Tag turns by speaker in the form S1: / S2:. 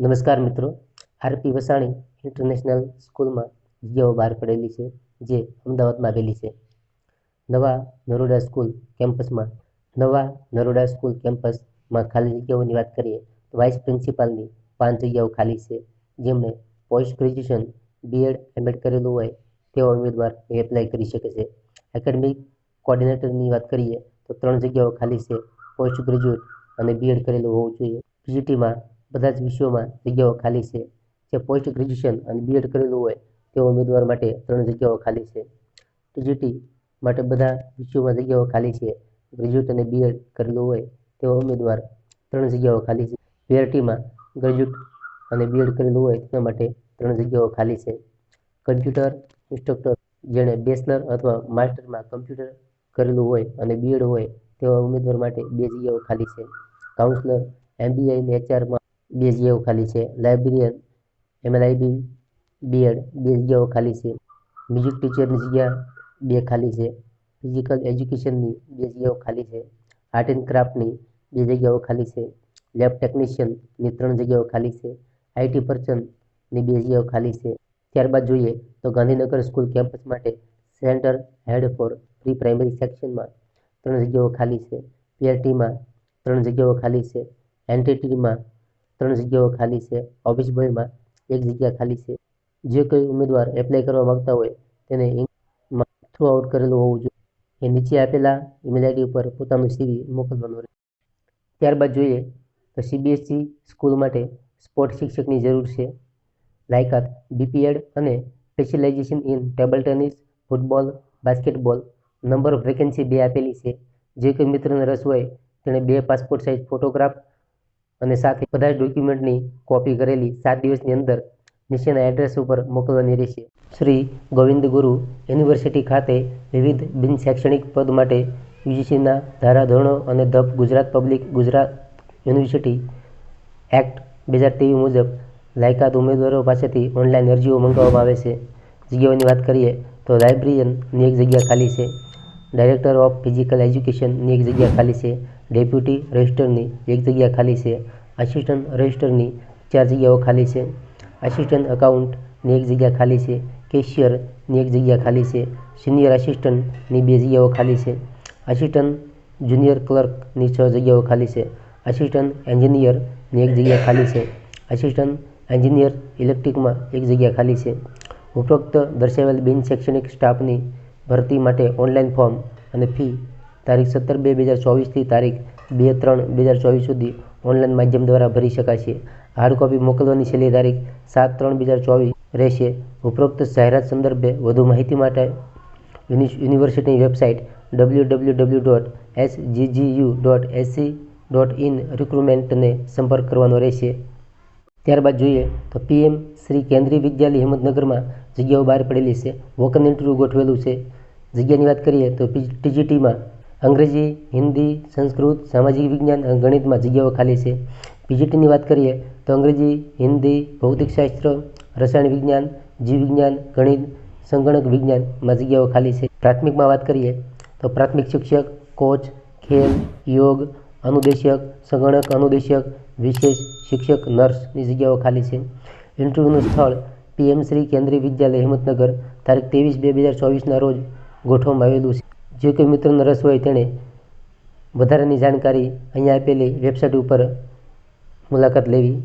S1: નમસ્કાર મિત્રો, RP Vasani international સ્કૂલમાં જગ્યાઓ બહાર પડેલી છે, જે અમદાવાદમાં આવેલી છે. નવા નરોડા સ્કૂલ કેમ્પસમાં ખાલી જગ્યાઓની વાત કરીએ તો વાઇસ પ્રિન્સિપાલની 5 જગ્યાઓ ખાલી છે. જેમણે પોસ્ટ ગ્રેજ્યુએશન બીએડ એમએડ કરેલું હોય તેવા ઉમેદવાર એપ્લાય કરી શકે છે. એકેડમિક કોર્ડિનેટરની વાત કરીએ તો 3 જગ્યાઓ ખાલી છે. પોસ્ટ ગ્રેજ્યુએટ અને બીએડ કરેલું હોવું જોઈએ. પીજીટીમાં બધા જ વિષયોમાં જગ્યાઓ ખાલી છે. જે પોસ્ટ ગ્રેજ્યુએશન અને બીએડ કરેલું હોય તેવા ઉમેદવાર માટે 3 જગ્યાઓ ખાલી છે. ટીજીટી માટે બધા વિષયોમાં જગ્યાઓ ખાલી છે. ગ્રેજ્યુએટ અને બીએડ કરેલું હોય તેવા ઉમેદવાર 3 જગ્યાઓ ખાલી છે. પીઆરટીમાં ગ્રેજ્યુએટ અને બીએડ કરેલું હોય તેના માટે 3 જગ્યાઓ ખાલી છે. કમ્પ્યુટર ઇન્સ્ટ્રક્ટર જેણે બેચલર અથવા માસ્ટરમાં કમ્પ્યુટર કરેલું હોય અને બીએડ હોય તેવા ઉમેદવાર માટે 2 જગ્યાઓ ખાલી છે. કાઉન્સલર એમબીએ અને એચઆરમાં 2 જગ્યાઓ ખાલી છે. લાઇબ્રેરિયન એમએલઆઈબી બીએડ 2 જગ્યાઓ ખાલી છે. મ્યુઝિક ટીચરની જગ્યા 2 ખાલી છે. ફિઝિકલ એજ્યુકેશનની 2 જગ્યાઓ ખાલી છે. આર્ટ એન્ડ ક્રાફ્ટની 2 જગ્યાઓ ખાલી છે. લેબ ટેકનિશિયનની 3 જગ્યાઓ ખાલી છે. આઈટી પર્સનની 2 જગ્યાઓ ખાલી છે. ત્યારબાદ જોઈએ તો ગાંધીનગર સ્કૂલ કેમ્પસ માટે centre head for pre primary સેક્શનમાં 3 જગ્યાઓ ખાલી છે. પીઆરટીમાં 3 જગ્યાઓ ખાલી છે. એનટીટીમાં 3 જગ્યાઓ ખાલી છે. ઓફિસ બોયમાં 1 જગ્યા ખાલી છે. જે કોઈ ઉમેદવાર એપ્લાય કરવા માંગતા હોય તેને ઇંગ્લિશમાં થ્રુ આઉટ કરેલું હોવું જોઈએ. એ નીચે આપેલા ઈમેલ આઈડી ઉપર પોતાનું સીવી મોકલવાનું રહેશે. ત્યારબાદ જોઈએ તો સીબીએસઈ સ્કૂલ માટે સ્પોર્ટ શિક્ષકની જરૂર છે. લાયકાત બીપીએડ અને specialisation in table tennis, football, basketball. Number of vacancy 2 આપેલી છે. જે કોઈ મિત્રને રસ હોય તેણે 2 પાસપોર્ટ સાઇઝ ફોટોગ્રાફ અને સાથે બધા જ ડોક્યુમેન્ટની કોપી કરેલી 7 દિવસની અંદર નીચેના એડ્રેસ ઉપર મોકલવાની રહેશે. શ્રી ગોવિંદ ગુરુ યુનિવર્સિટી ખાતે વિવિધ બિન શૈક્ષણિક પદ માટે યુજીસીના ધારાધોરણો અને the Gujarat public Gujarat university act 2023 મુજબ લાયકાત ઉમેદવારો પાસેથી ઓનલાઈન અરજીઓ મંગાવવામાં આવે છે. જગ્યાઓની વાત કરીએ તો લાઇબ્રેરિયનની 1 જગ્યા ખાલી છે. ડાયરેક્ટર ઓફ ફિઝિકલ એજ્યુકેશનની 1 જગ્યા ખાલી છે. ડેપ્યુટી રજિસ્ટરની 1 જગ્યા ખાલી છે. આસિસ્ટન્ટ રજિસ્ટરની 4 જગ્યાઓ ખાલી છે. આસિસ્ટન્ટ એકાઉન્ટની 1 જગ્યા ખાલી છે. કેશિયરની 1 જગ્યા ખાલી છે. સિનિયર આસિસ્ટન્ટની 2 જગ્યાઓ ખાલી છે. આસિસ્ટન્ટ જુનિયર ક્લર્કની 6 જગ્યાઓ ખાલી છે. આસિસ્ટન્ટ એન્જિનિયરની 1 જગ્યા ખાલી છે. આસિસ્ટન્ટ એન્જિનિયર ઇલેક્ટ્રિકમાં 1 જગ્યા ખાલી છે. ઉપરોક્ત દર્શાવેલ બિન શૈક્ષણિક સ્ટાફની ભરતી માટે ઓનલાઈન ફોર્મ અને ફી તારીખ 17/2/2024 થી તારીખ 2/3/2024 સુધી ઓનલાઈન માધ્યમ દ્વારા ભરી શકાશે. હાર્ડ કોપી મોકલવાની છેલ્લી તારીખ 7/3/2024 રહેશે. ઉપરોક્ત જાહેરાત સંદર્ભે વધુ માહિતી માટે યુનિવર્સિટીની વેબસાઇટ www.sggu.ac.in રિક્રુટમેન્ટને સંપર્ક કરવાનો રહેશે. ત્યારબાદ જોઈએ તો પીએમ શ્રી કેન્દ્રીય વિદ્યાલય હિંમતનગરમાં જગ્યાઓ બહાર પડેલી છે. વોક-ઇન ઇન્ટરવ્યૂ ગોઠવેલું છે. જગ્યાની વાત કરીએ તો ટીજીટીમાં અંગ્રેજી, હિન્દી, સંસ્કૃત, સામાજિક વિજ્ઞાન અને ગણિતમાં જગ્યાઓ ખાલી છે. પીજીટીની વાત કરીએ તો અંગ્રેજી, હિન્દી, ભૌતિકશાસ્ત્ર, રસાયણ વિજ્ઞાન, જીવ વિજ્ઞાન, ગણિત, સંગણક વિજ્ઞાનમાં જગ્યાઓ ખાલી છે. પ્રાથમિકમાં વાત કરીએ તો પ્રાથમિક શિક્ષક, કોચ, ખેલ, યોગ અનુદેશક, સંગણક અનુદેશક, વિશેષ શિક્ષક, નર્સની જગ્યાઓ ખાલી છે. ઇન્ટરવ્યૂનું સ્થળ પીએમ શ્રી કેન્દ્રીય વિદ્યાલય હિંમતનગર તારીખ 23/2/2024ના રોજ ગોઠવવામાં આવેલું છે. જે કોઈ મિત્રને રસ હોય તેણે વધારાની જાણકારી અહીંયા આપેલી વેબસાઇટ ઉપર મુલાકાત લેવી.